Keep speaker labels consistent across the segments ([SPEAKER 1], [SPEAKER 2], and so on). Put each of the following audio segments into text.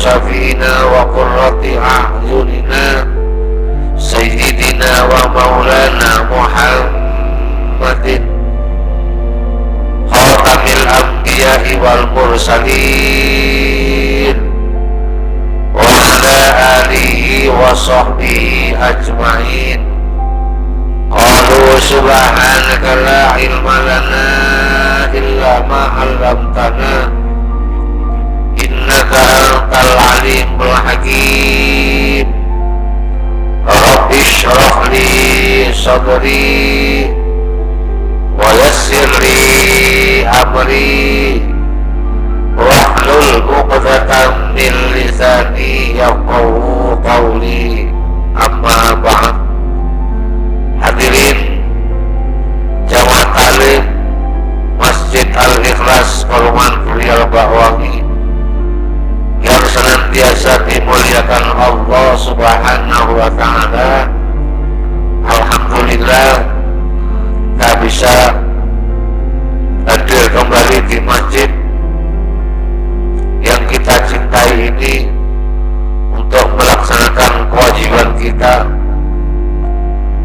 [SPEAKER 1] شفينا وقرة أعيننا سيدنا ومولانا محمد خاتم الأنبياء والمرسلين وعلى آله وصحبه أجمعين. قالوا سبحانك لا علم لنا إلا ما علمتنا إنك أنت العليم الحكيم. رب اشرح لي صدري ويسر لي أمري واحلل عقدة من لساني يفقهوا قولي. أما بعد. Hadirin jamaah taklim Masjid Al-Ikhlas Perumahan Krial Bakwangi yang senantiasa dimuliakan Allah Subhanahu wa Ta'ala. Alhamdulillah kita bisa hadir kembali di masjid yang kita cintai ini untuk melaksanakan kewajiban kita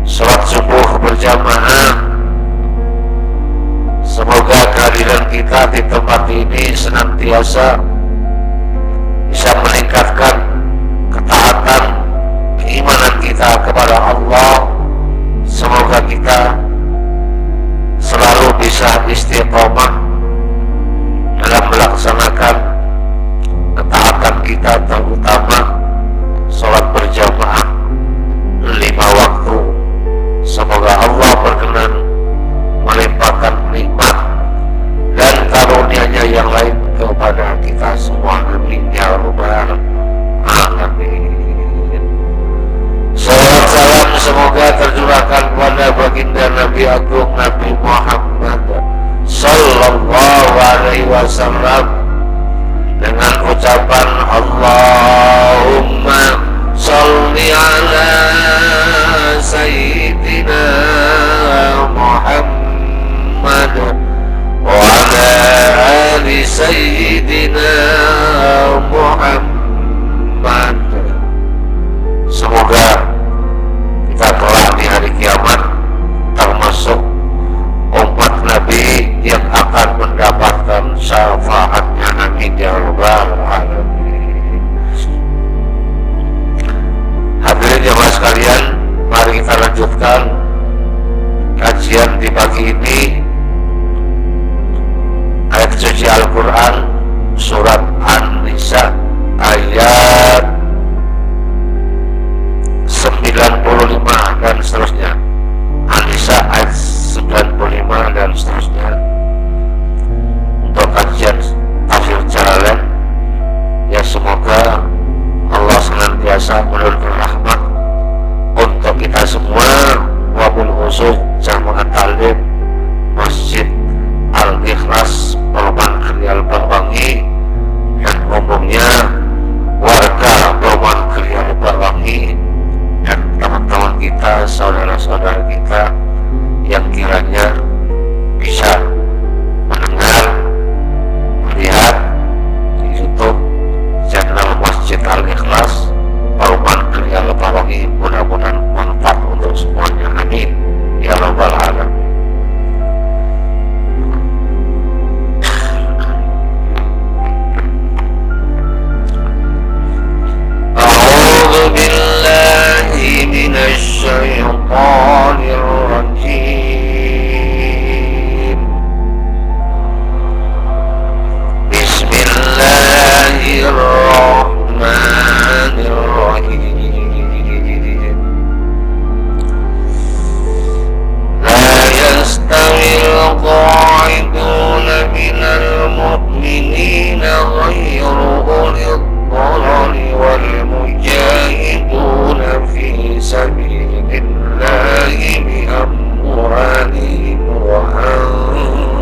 [SPEAKER 1] sholat subuh berjamaah. Semoga kehadiran kita di tempat ini senantiasa bisa meningkatkan ketaatan keimanan kita kepada Allah. Semoga kita selalu bisa istiqomah dalam melaksanakan ketaatan kita, terutama sholat berjamaah 5 waktu. Semoga Allah berkenan melimpahkan nikmat dan karunia-Nya yang lain kepada kita semua. Amin ya rabbal alamin. Salawat salam semoga tercurahkan kepada baginda Nabi Agung Nabi Muhammad sallallahu alaihi wasallam dengan ucapan Allahumma sholli ala Sayyidina Muhammad wa ala ali Sayyidina Muhammad. Semoga kita kelak di hari kiamat termasuk umat Nabi yang akan mendapatkan syafaatnya. Amin ya rabbal alamin. Hadirin jemaah sekalian, mari kita lanjutkan kajian di pagi ini ayat suci Al-Quran surat An-Nisa ayat 95 dan seterusnya. An-Nisa ayat 95 dan seterusnya. Untuk kajian tafsir Jalalain, ya semoga Allah senantiasa menurunkan rahmat untuk kita semua, wabil khusus jamaah taklim Masjid Al-Ikhlas Perumahan Krial Bakwangi dan umumnya warga Perumahan Krial Bakwangi dan teman-teman kita, saudara-saudara kita yang kiranya bisa mendengar, melihat di YouTube channel Masjid Al-Ikhlas Perumahan Krial Bakwangi. Mudah-mudahan manfaat untuk semuanya. Amin ya rabbal alamin. A'udzu billahi minasy syaithanir rajim. Bismillahirrahmanirrahim. يستوي القاعدون من المؤمنين غير أولي الضرر والمجاهدون في سبيل الله بأموالهم وأنفسهم.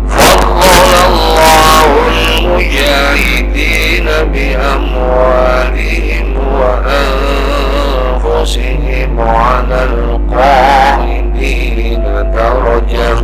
[SPEAKER 1] فضل الله المجاهدين بأموالهم وأنفسهم على القاعدين درجة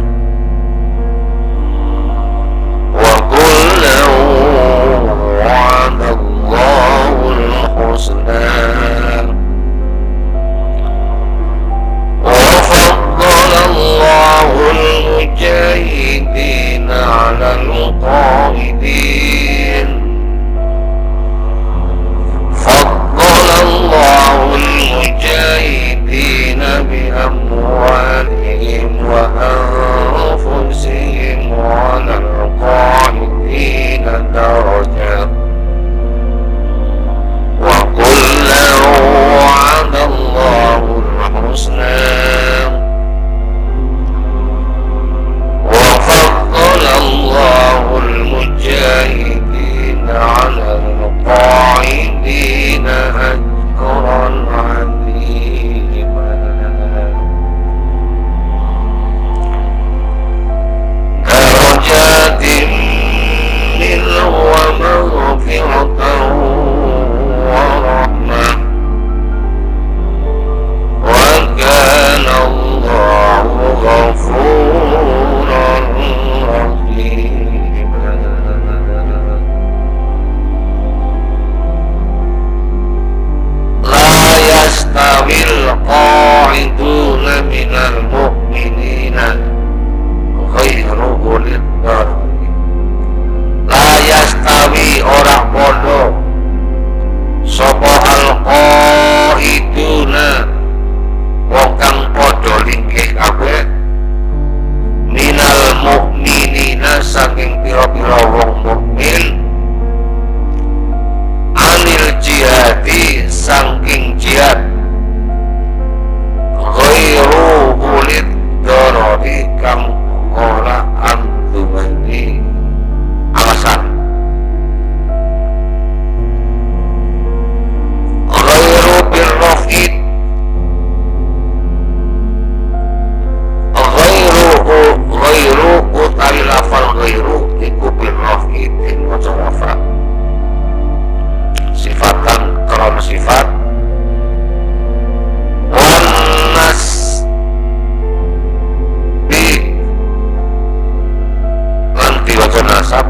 [SPEAKER 1] nasab,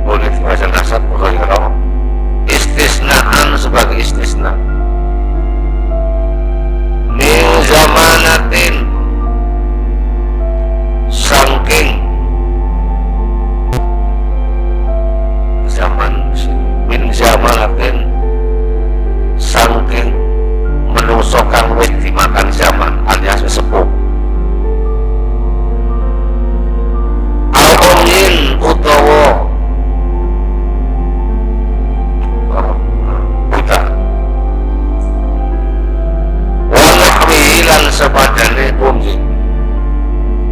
[SPEAKER 1] boleh dibaca nasab ghairah, istisnaan sebagai istisna. Min zamanatin, saking zaman, min zamanatin saking menungso kang wis dimakan zaman alias sepuh. Al-Umyin utawa buta, wa nahwihi lan sepadane umyin,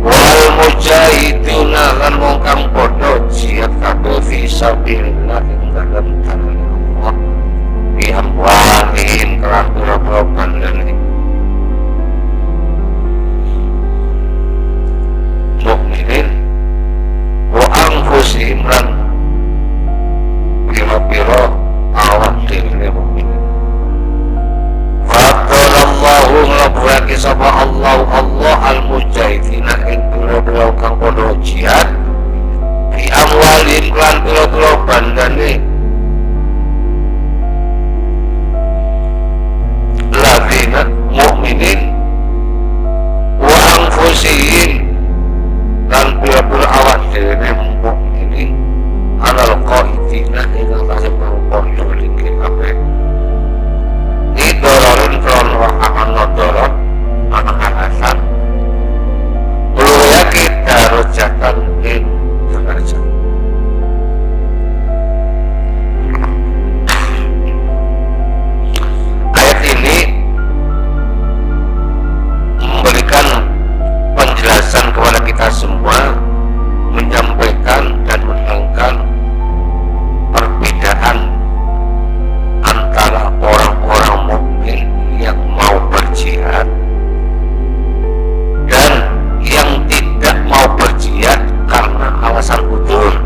[SPEAKER 1] wal mujahiduna lan wong kang padha jihad kabeh fi sabilillah ing dalem dalane Allah, bi amwalihim kelan pira-pira bandane mukminin, wa anfusihim lan pira-pira awak dhewe mukminin. Faddalallahu ngabulake sapa Allah al-mujahidina ing pira-pira kang padha jihad bi amwalihim lan pira-pira bandane ladina mukminin, wa anfusihim lan pira-pira awak dhewe mukminin, alal qaidina ing atase padha linggih kabeh. Idororin krono akan nodorot anak alasan luya kita rojatan ing derajat. Ayat ini memberikan penjelasan kepada kita semua, menyampaikan dan menerangkan perbedaan antara orang-orang mukmin yang mau berjihad dan yang tidak mau berjihad karena alasan udzur,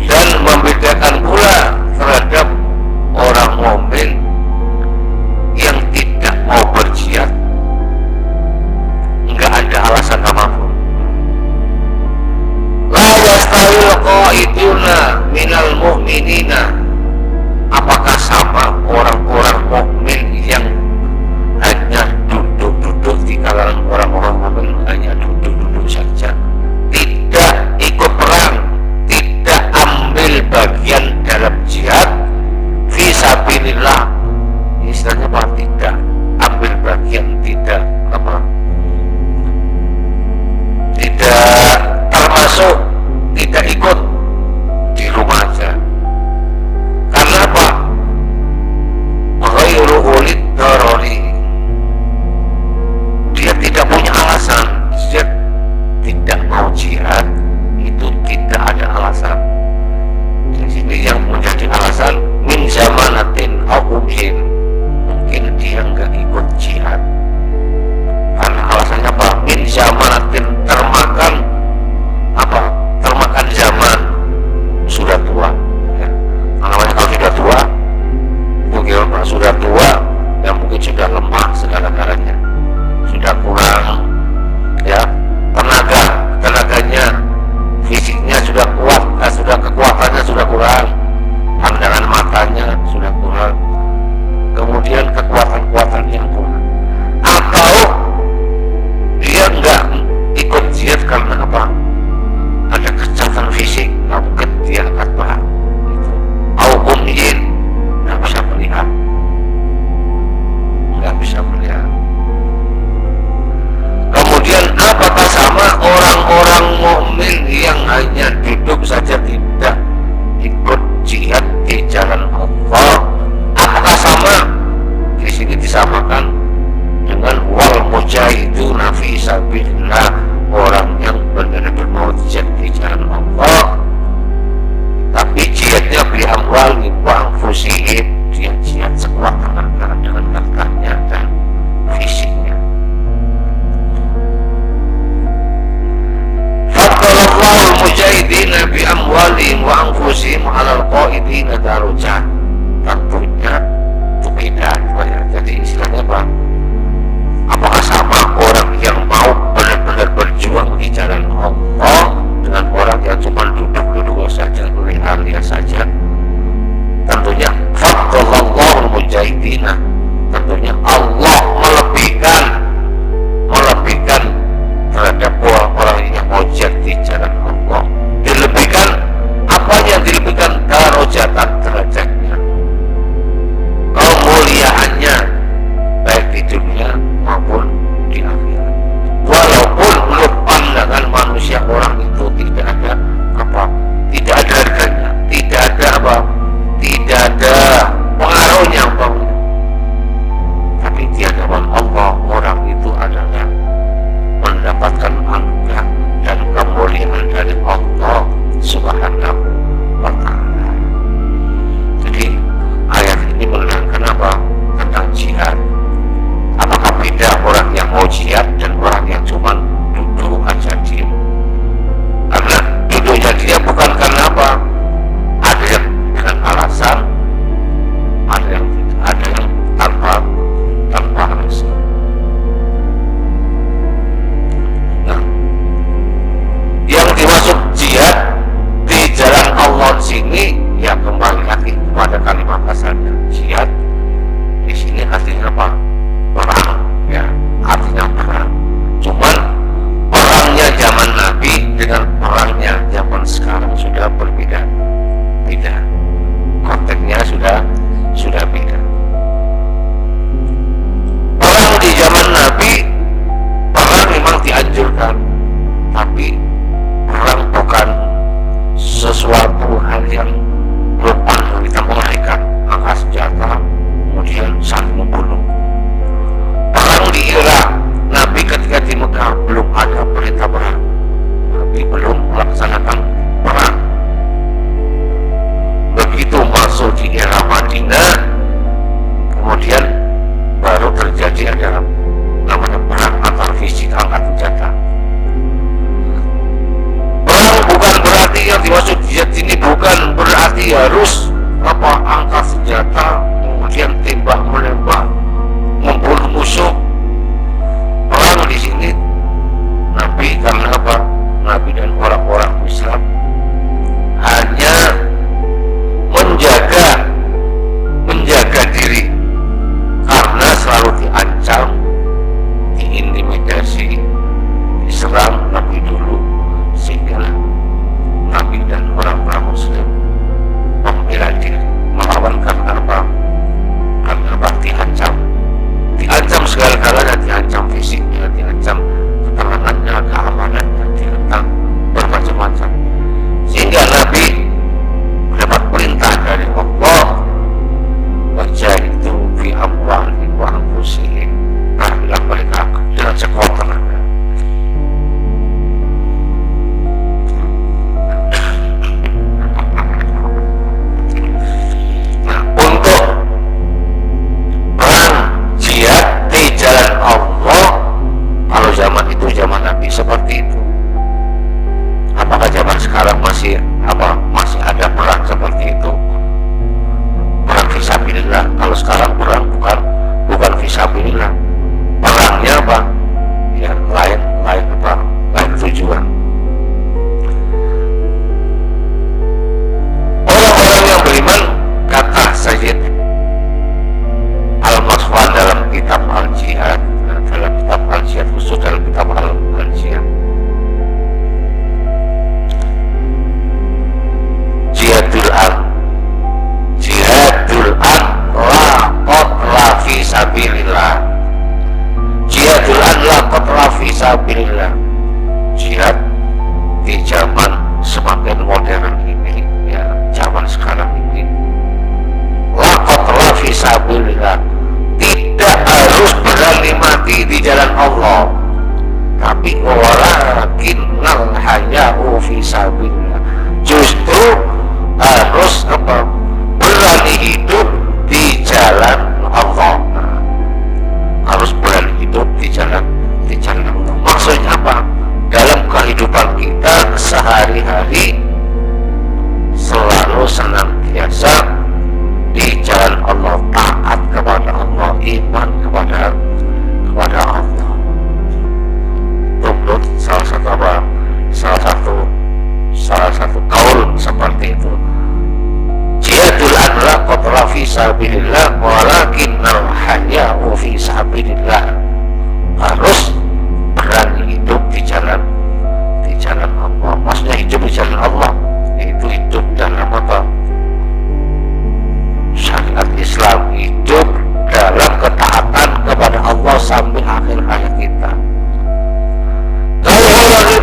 [SPEAKER 1] dan membedakan pula terhadap orang mukmin yang tidak mau berjihad nggak ada alasan apapun. La yastawil qaiduna minal mu'minina, apakah sama orang-orang mukmin yang hanya duduk-duduk di kalangan orang-orang mukmin, hanya duduk-duduk saja, tidak ikut perang, tidak ambil bagian dalam jihad fisabilillah, istilahnya apa? Tidak ambil bagian, tidak apa? Tidak termasuk, tidak ikut, di rumah aja. Karena apa? Ghairu ulid darari, dia tidak punya alasan, dia tidak mau jihad, itu tidak ada alasan. Di sini yang menjadi alasan min zamanatin au mungkin dia nggak ikut jihad karena alasannya apa? Min zamanatin, termakan apa? Termakan zaman, sudah tua ya. Namanya kalau sudah tua itu gimana? Sudah tua yang mungkin sudah lemah segala-galanya, sudah kurang ya tenaganya, fisiknya sudah kuat, sudah kekuatannya sudah kurang, pandangan matanya sudah kurang, kemudian kekuatan yang kurang, atau dia enggak ikut jihad karena apa? Ada kecacatan fisik, nggak mungkin dia akan paham itu. Al-Umyin, nggak bisa melihat, kemudian apakah sama orang-orang mukmin yang hanya duduk saja tidak ikut jihad di jalan Allah? Apakah sama? Di sini disamakan dengan wal mujahiduna fi sabilillah, orang yang benar-benar mau jihad di jalan Allah, tapi jihadnya bi amwali wa anfusihim, dia jihad sekuat tenaga dengan hartanya dan fisiknya. Faddalallahu mujahidina bi amwalihim wa anfusihim alal qaidina darajat. Tentunya beda ya. Jadi istilahnya apa? Apakah sama orang yang mau benar-benar berjuang di jalan Allah ada orang yang mau di jalan Allah, dilebihkan apanya, dilebihkan darajatan, derajatnya, kemuliaannya, baik di dunia maupun di akhirat. Walaupun menurut pandangan manusia orang itu tidak ada apa, tidak ada harganya, tidak ada apa, tidak ada pengaruhnya umpamanya. Tapi di hadapan Allah, orang itu adalah mendapatkan anugerah dan kemuliaan dari Allah Subhanahu wa ta'ala. Jadi ayat ini menerangkan apa? Tentang jihad. Apakah beda orang yang mau jihad dan orang yang cuma duduk aja diam? Karena duduknya dia bukan karena apa? Ada yang dengan alasan, ada yang tidak, ada yang tanpa alasan. Nah, yang dimaksud jihad di jalan Allah sini ya kembali lagi kepada kalimat asalnya. Jihad di sini artinya apa? Perang, ya, artinya perang. Cuman perangnya zaman Nabi dengan perangnya zaman sekarang sudah berbeda. Beda. Konteksnya sudah beda. Perang di zaman Nabi, perang memang dianjurkan, tapi perang bukan sesuatu hal yang merupakan kita melahirkan angkat senjata kemudian saling membunuh. Perang di Irak, Nabi ketika di Mekah belum ada perintah perang, Nabi belum melaksanakan perang. Begitu masuk di era Madinah, kemudian baru terjadi ada namanya perang antar fisik angkat senjata. Perang bukan berarti, yang dimaksud jihad ini bukan berarti harus apa angkat senjata kemudian tembak menembak membunuh musuh. Perang di sini Nabi karena apa? Nabi dan orang-orang Islam hanya menjaga diri karena selalu diancam, diintimidasi, diserang Nabi dulu, sehingga Nabi dan orang-orang Muslim membela diri, melawan karena apa? Karena apa? Diancam segala-galanya, diancam fisiknya, diancam ketenangannya, keamanannya, diancam berbagai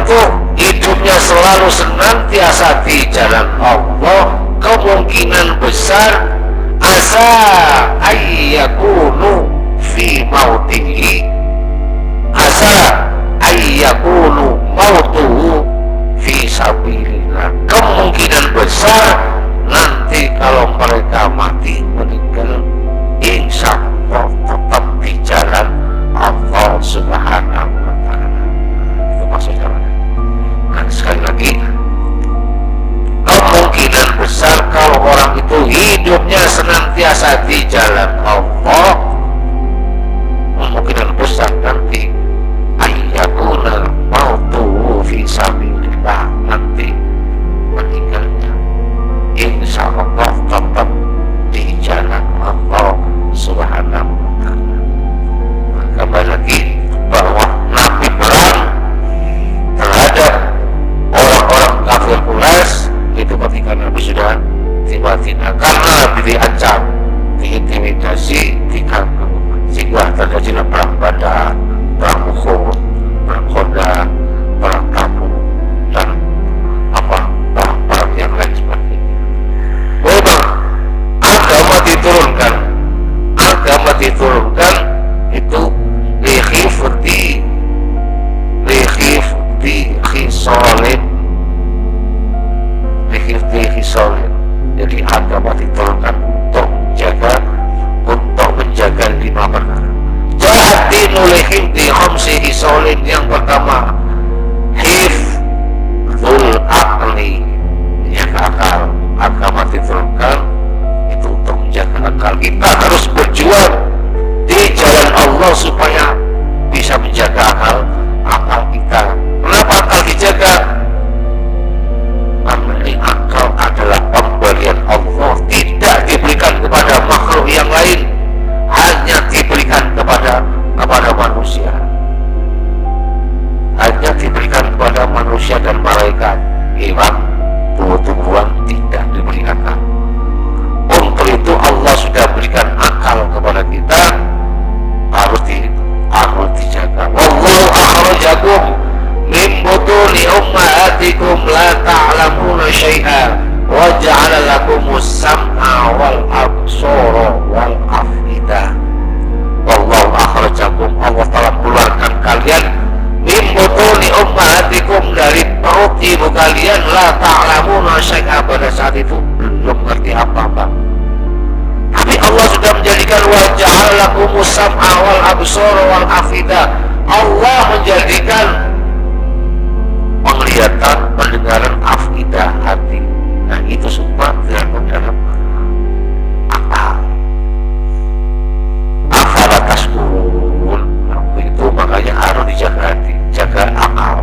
[SPEAKER 1] itu hidupnya selalu senantiasa di jalan Allah, kemungkinan besar asa ayyakunu fi mautihi, asa ayyakunu mautuhu fi sabilillah, kemungkinan besar nanti kalau mereka mati meninggal insya Allah tetap di jalan Allah Subhanahu wa Ta'ala. Itu maksudnya. Nah, sekali lagi, kemungkinan besar kalau orang itu hidupnya senantiasa di jalan Allah, kemungkinan besar nanti ayyakuna mautuhu fi sabilillah, nanti meninggalnya insya Allah tetap di jalan Allah Subhanahu wa Ta'ala. Kembali lagi bahwa Nabi perang terhadap orang-orang kafir Quraisy itu ketika Nabi sudah tiba-tiba karena Nabi diancam, diintimidasi, diganggu, sehingga terjadilah perang Badar, perang Uhud, perang Khandaq, perang Tabuk, dan perang yang lain sebagainya. Memang agama diturunkan itu likhifti khisalin. Jadi agama diturunkan untuk menjaga 5 perkara. Ja'adinu likhifti khamsi khisalin. Yang pertama, hifdzul aqli, menjaga akal. Agama diturunkan itu untuk menjaga akal. Kita harus berjuang di jalan Allah supaya bisa menjaga akal kita. Kenapa akal dijaga? Karena ini akal adalah pemberian Allah, tidak diberikan kepada makhluk yang lain, hanya diberikan kepada manusia, hanya diberikan kepada manusia dan malaikat. Hewan, tumbuh-tumbuhan tidak diberi akal. Untuk itu Allah sudah berikan akal kepada kita, harus dijaga. Wallahu akhrajakum min butuni ummahatikum la ta'lamuna syai'a wa ja'ala lakumus sam'a wal absara wal afidah. Wallahu akhrajakum, Allah telah mengeluarkan kalian min butuni ummahatikum, dari perut ibu kalian, la ta'lamuna syai'a, pada saat itu belum mengerti apa-apa. Tapi Allah sudah menjadikan wa ja'ala lakumus sam'a wal absara wal afidah. Allah menjadikan penglihatan, pendengaran, afidah, hati. Nah, itu semua terdapat dalam akal. Akal atas kurun. Itu makanya harus dijaga hati, jaga akal,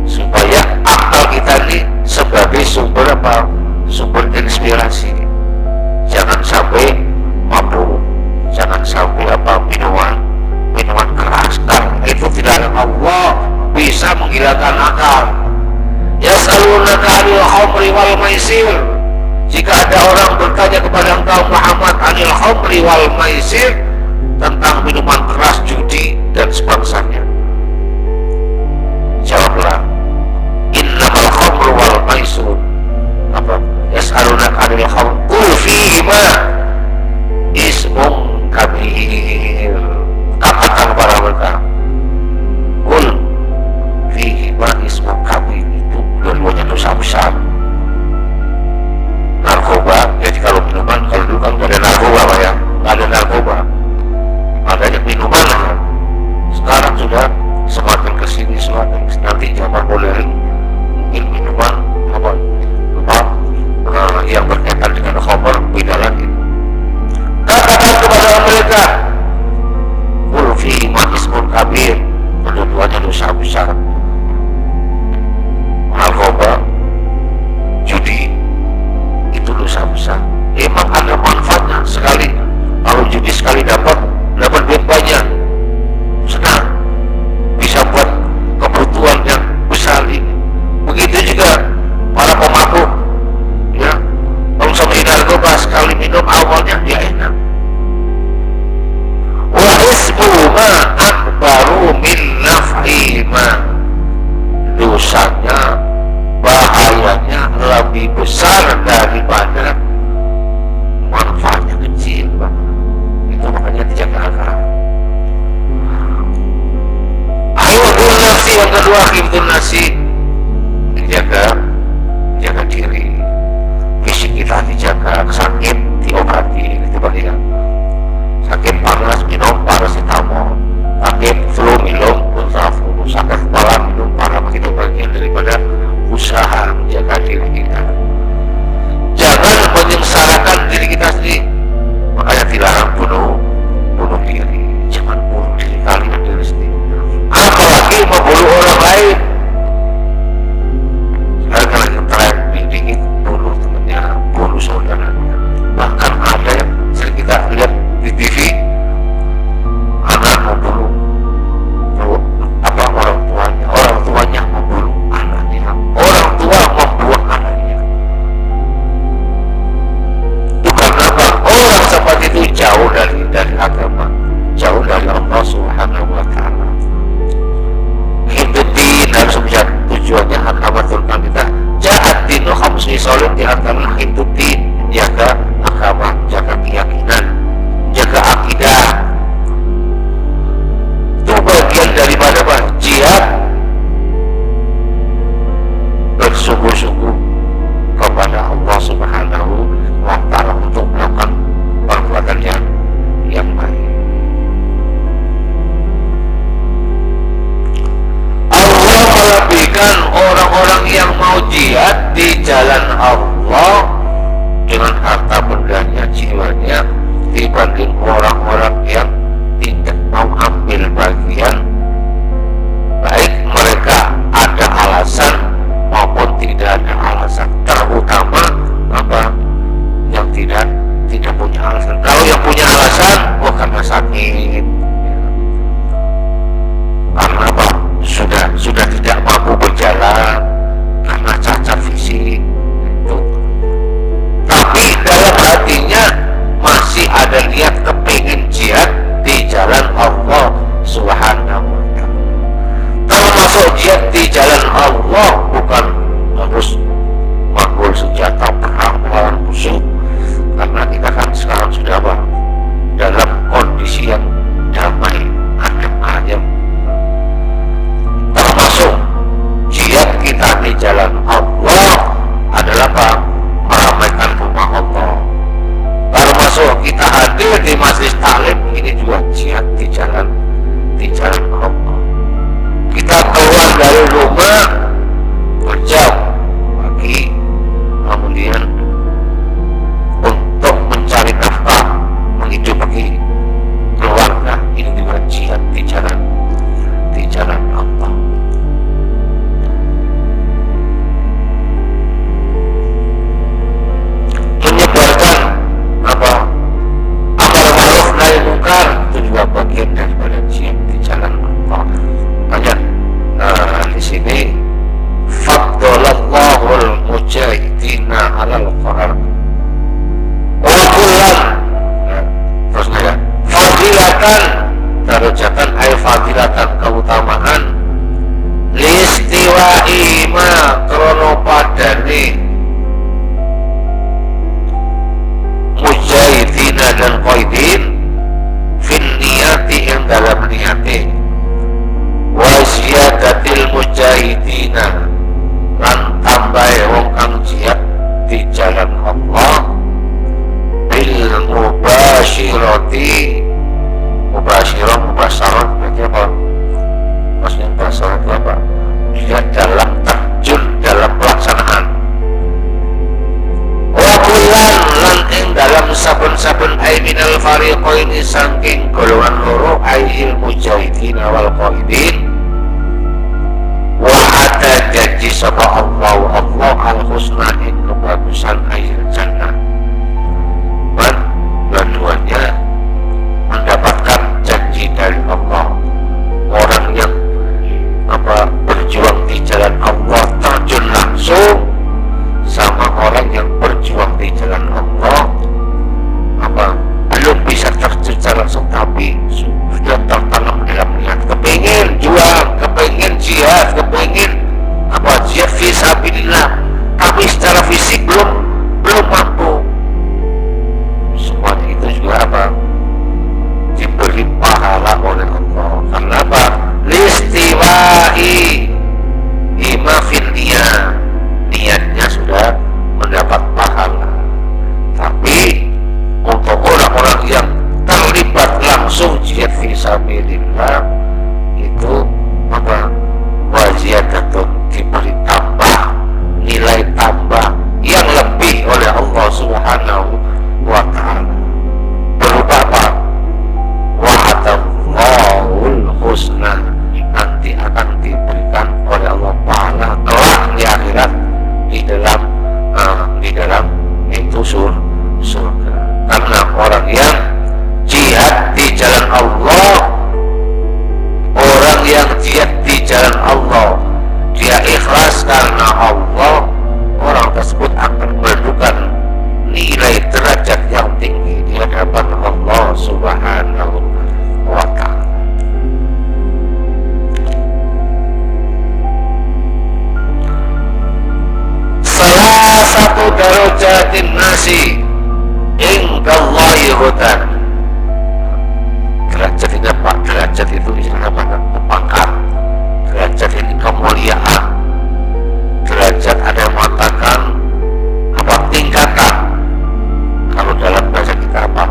[SPEAKER 1] supaya akal kita ini sebagai sumber apa? Sumber inspirasi. Jangan sampai mabuk, jangan sampai minuman keras. Karena itu tidak, Allah bisa menghilangkan akal. Yas'alunaka 'anil khamri wal maisir. Jika ada orang bertanya kepada engkau Muhammad 'anil khamri wal maisir, tentang minuman keras, judi dan sebangsanya, jawablah, innamal khamru wal maisir. Apa? Yas'alunaka 'anil khamri qul fihima ismun kabir. Katakan kepada mereka, qul fihima ismun kabir, itu dua-duanya dosa besar. Narkoba, jadi kalau minuman, kalau dulu kan gak ada narkoba, ya, gak ada narkoba, adanya minuman aja. Sekarang sudah masih menjaga diri, fisik kita dijaga, sakit diobati, gitu Pak ya. Sakit panas minum paracetamol, sakit flu minum kontraflu, sakit kepala minum paracetamol. Itu bagian daripada usaha menjaga diri kita. Jangan menyengsarakan diri kita sendiri. Makanya dilarang bunuh diri. Jangan bunuh diri kalian diri sendiri. Apalagi membunuh orang lain. Sekarang kalau yang terakhir dingin, bunuh temannya, bunuh saudaranya. Bahkan ada yang sering kita lihat di TV, anak membunuh orang tuanya membunuh anaknya, orang tua membuang anaknya. Bukan apa, orang seperti itu jauh dari agama, jauh dari Allah Subhanahu wa Ta'ala. Hidup di harus melihat tujuannya agama tentang kita. Jahat dinu khamsi solid di antara hidup di jaga agama, jaga keyakinan, jaga akidah. Itu bagian daripada jihad bersungguh-sungguh kepada Allah Subhanahu wa Ta'ala untuk melakukan perbuatan yang baik. Allah melebihkan orang-orang yang mau jihad di jalan Allah dengan harta bendanya, jiwanya, dibanding orang-orang yang tidak mau ambil bagian, baik mereka ada alasan maupun tidak ada alasan. Terutama apa yang tidak punya alasan. Kalau yang punya alasan, karena sakit, karena apa, sudah tidak mampu berjalan, karena cacat fisik itu. Tapi dalam hatinya masih ada niat kepingin jihad di jalan Allah Subhanahu wa Ta'ala. Termasuk jihad di jalan Allah bukan harus menggul senjata perang melawan musuh, karena kita kan sekarang sudah dalam kondisi yang damai, adem ayem. Termasuk jihad kita di jalan Allah adalah meramaikan rumah Allah. Termasuk kita hadir di majelis taklim, ini juga jihad di jalan Allah. Kita keluar dari rumah berjam pagi, kemudian untuk mencari nafkah, menghidupi keluarga, ini juga jihad di jalan Allah. Menyebarkan amal ma'ruf nahi munkar, itu juga bagian daripada jihad di jalan Allah. Banyak di sini faddalallahul mujahidina alal qur'an wa kullan, terusnya ya, fadilatan, darajatan ay fadilatan, keutamaan, listiwa'i ma krono padane mujahidina dan qaidin fin niyati yang dalam niyati, wa ziyadatil mujahidina lan tambahe wong kang jihad di jalan Allah bil mubashirati, mubasyarat berarti apa? Maksudnya mubasyarat itu apa? Dia dalam terjun dalam pelaksanaan. Wa kullan lan ing dalam saben-saben ay minal fariqaini saking golongan loro ayil mujahidin wal qaidin, wa ada janji sapa Allah al-husna ing kebagusan ayil jannah. Dua-duanya mendapatkan janji dari Allah. Orang yang berjuang di jalan Allah terjun langsung, sama orang yang berjuang di jalan Allah belum bisa terjun langsung, tapi sudah tertanam dalam niat kepingin juang, kepingin jihad, kepingin jihad visa darajatin nasi indallahi hudan. Derajat ini apa? Derajat itu isinya apa? Pangkat. Derajat ini kemuliaan. Derajat ada yang mengatakan apa? Tingkatan. Kalau dalam bahasa kita apa?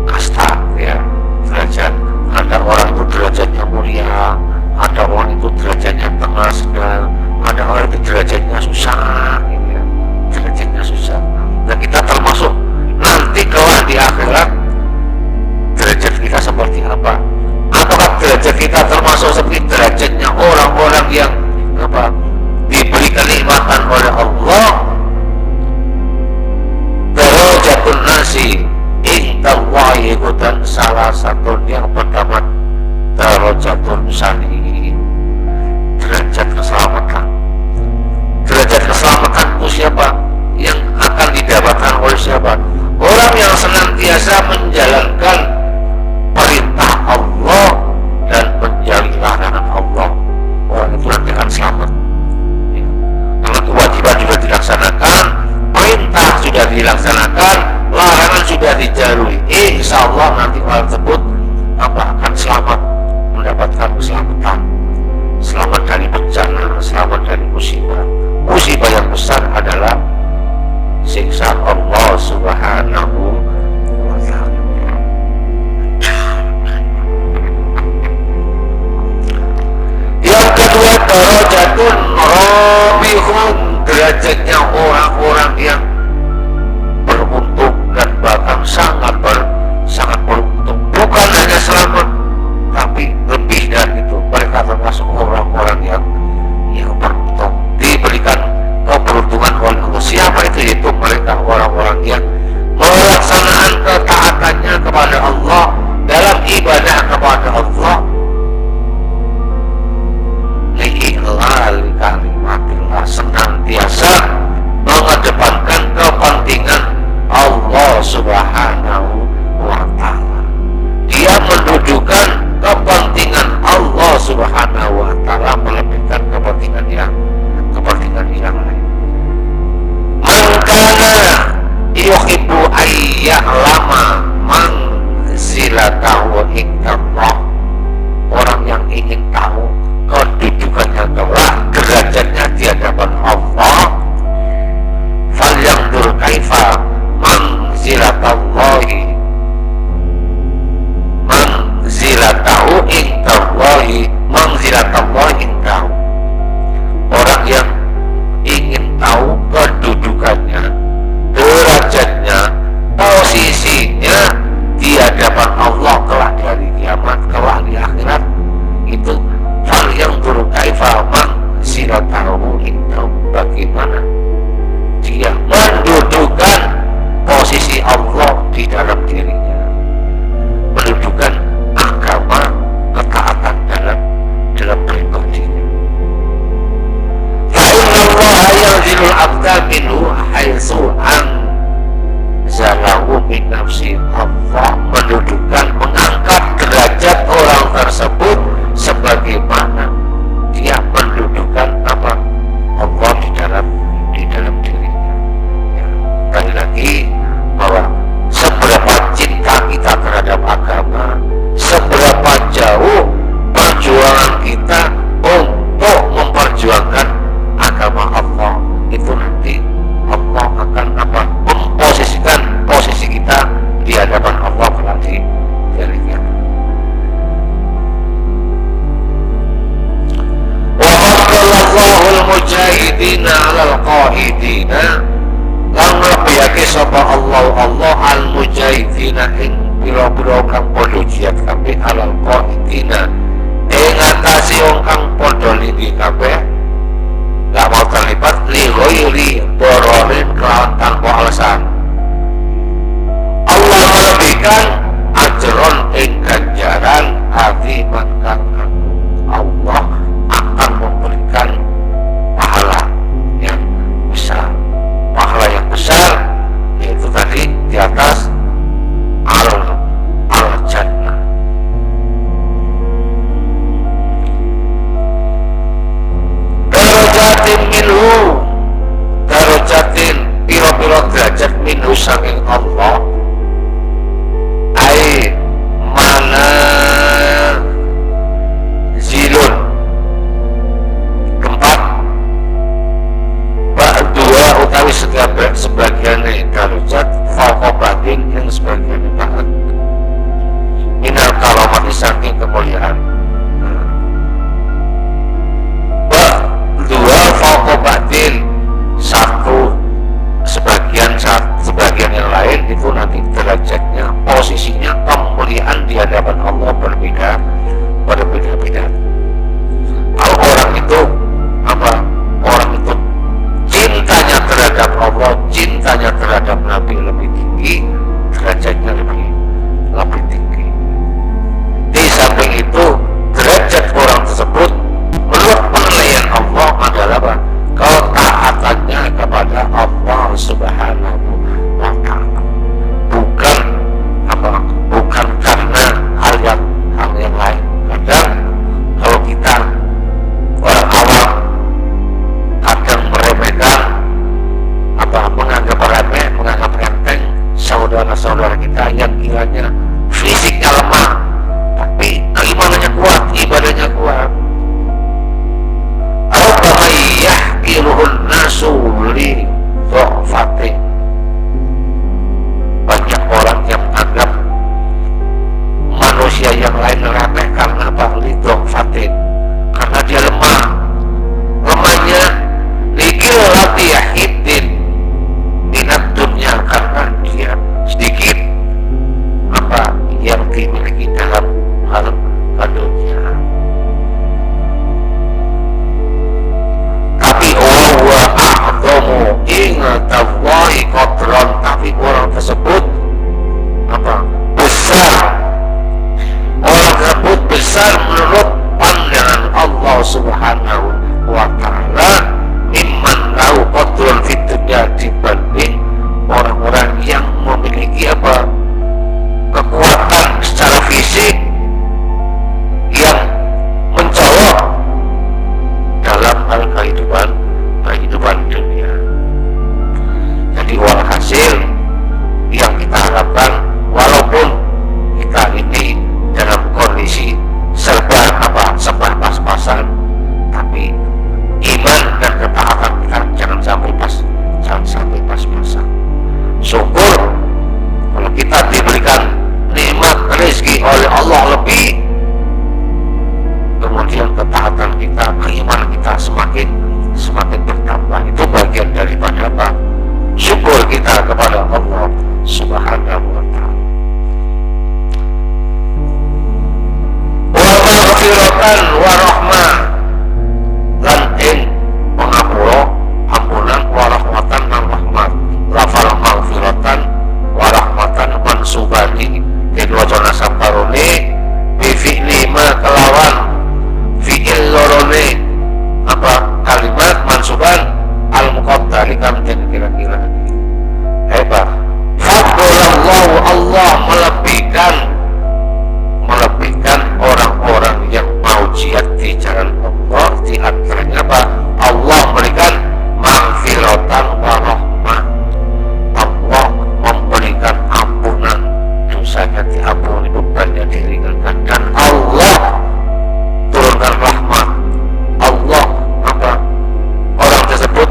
[SPEAKER 1] Kasta, ya. Derajat. Ada orang itu derajatnya mulia, ada orang itu derajatnya tengah sedang, ada orang itu derajatnya susah, ya. Derajatnya susah. Dan kita termasuk nanti kelak di akhirat derajat kita seperti apa? Apakah derajat kita termasuk seperti derajatnya orang-orang yang apa? Diberi kenikmatan oleh Allah. Darajatun nasi indallahi hudan, salah satu yang pertama darajatun salihin, derajat keselamatan. Derajat keselamatan itu siapa? Yang akan didapatkan oleh siapa? Orang yang senantiasa menjalankan perintah Allah dan menjauhi larangan Allah. Orang itu nanti akan selamat, ya. Karena kewajiban sudah dilaksanakan, perintah sudah dilaksanakan, larangan sudah dijauhi. Insya Allah nanti orang tersebut apa? Akan selamat, mendapatkan keselamatan, selamat dari bencana, selamat dari musibah. Musibah yang besar adalah siksa Allah Subhanahu wa ta'ala. Yang kedua, darajatun rabihun, derajatnya orang-orang yang beruntung dan bahkan sangat beruntung. Bukan hanya selamat, tapi lebih dari itu, mereka termasuk orang-orang yang beruntung, diberikan keberuntungan oleh Allah. Siapa itu? Yaitu mereka orang-orang yang melaksanakan ketaatannya kepada Allah dalam ibadah kepada Allah, li'ilal kalimatillah, senantiasa mengedepankan kepentingan Allah Subhanahu wa ta'ala. Dia mendudukan kepentingan Allah Subhanahu wa ta'ala melebihkan kepentingan yang lain. Man kana yuhibbu ayya'lama manzilatahu indallah, orang yang ingin tahu kedudukannya kelak, derajatnya di hadapan Allah, falyanzur kaifa manzilatallahi indahu. Orang yang ingin tahu kedudukannya, derajatnya, posisinya di hadapan Allah kelak di hari kiamat, kelak di akhirat, itu falyanzur kaifa manzilatahu indahu, bagaimana dia mendudukan posisi Allah di dalam dirinya, mendudukan agama, ketaatan dalam pribadinya. Fa'innallaha yanzilul abda minhu haitsu anzalahu min nafsi. Allah mendudukan, mengangkat derajat orang tersebut sebagaimana dia mendudukan apa? Allah di dalam dirinya. Ya, kembali lagi bahwa seberapa cinta kita terhadap agama, seberapa jauh perjuangan kita untuk memperjuangkan agama Allah, itu nanti Allah akan apa? Memposisikan posisi kita di hadapan Allah kelak di hari kiamat. Wa faddallallahu al-mujahidina 'alal qa'idina, lan lebihake sapa Allah al-mujahidina ing pira-pira kang padha jihad kabeh, 'alal qa'idina ing atase wong kang padha lindhi kabeh, gak mau terlibat li ghairi dororin, kelawan tanpa alasan. Allah melebihkan ajron ing ganjaran aziman kang agung. Allah akan memberikan pahala yang besar, yaitu tadi di atas al-jannah. Darajatin minhu, darajatin piro minhu saking Allah ai mana zilun tempat ba'dua utawi setiap sebagian darajat faqobatin yang sebagian taat minal karomat saking kemuliaan ba'dua faqobatin satu sebagian yang lain itu nanti derajatnya posisinya kemuliaan di hadapan Allah berbeda-beda. Kalau orang itu orang itu cintanya terhadap Allah, cintanya terhadap Nabi lebih tinggi, derajatnya lebih tinggi. Di samping itu derajat orang tersebut menurut penilaian Allah adalah ketaatannya kepada Allah Subhanahu wa ta'ala, bukan karena hal yang lain. Kadang kalau kita orang awam kadang meremehkan menganggap enteng saudara-saudara kita yang kiranya fisiknya lemah tapi keimanannya kuat, ibadahnya kuat. Yahqiruhun nasu li dha'fatin, banyak orang yang menganggap manusia yang lain remeh karena li dha'fatin, karena dia lemahnya likillati yahidin minat dunia, karena dia sedikit yang dimiliki dalam hal dunia. Ingatallahi qadran, tapi orang tersebut besar menurut pandangan Allah Subhanahu wa ta'ala mimman lahu qadrun fid dunya, dibanding orang-orang yang memiliki kekuatan secara fisik yang mencolok dalam hal kehidupan dunia. Jadi walhasil yang kita harapkan, walaupun kita ini dalam kondisi serba pas-pasan, tapi iman dan ketaatan kita jangan sampai pas-pasan. Syukur kalau kita diberikan nikmat rezeki oleh Allah lebih, kemudian ketaatan kita, keimanan kita semakin bertambah. Itu bagian daripada syukur kita kepada Allah Subhanahu wa ta'ala. Wa maghfiratan wa rahmah, lan ing ampunan wa rahmatan lan rahmat. Lafal maghfiratan wa rahmatan mansubani kedua jana samparone bi fi'li ma kelawan fi'il lorone kalimat mansuban al-muqaddari kan kira-kira hebat. Fadlallahu, Allah melebihkan orang-orang yang mau jihad di jalan Allah, di antaranya Allah memberikan maghfiratan wa rahmah, Allah memberikan ampunan, dosanya diampuni, bebannya diringankan, dan Allah turunkan rahmat. Allah orang tersebut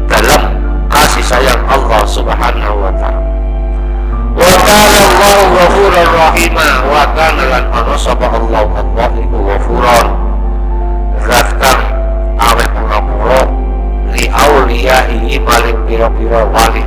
[SPEAKER 1] dalam kasih sayang Allah Subhanahu wa ta'ala. Wa kana Allahu ghafuran rahima, wa kana lan ana sapa Allah iku ghafuran zat kang awet pangapura li auliyaihi maling pira-pira wali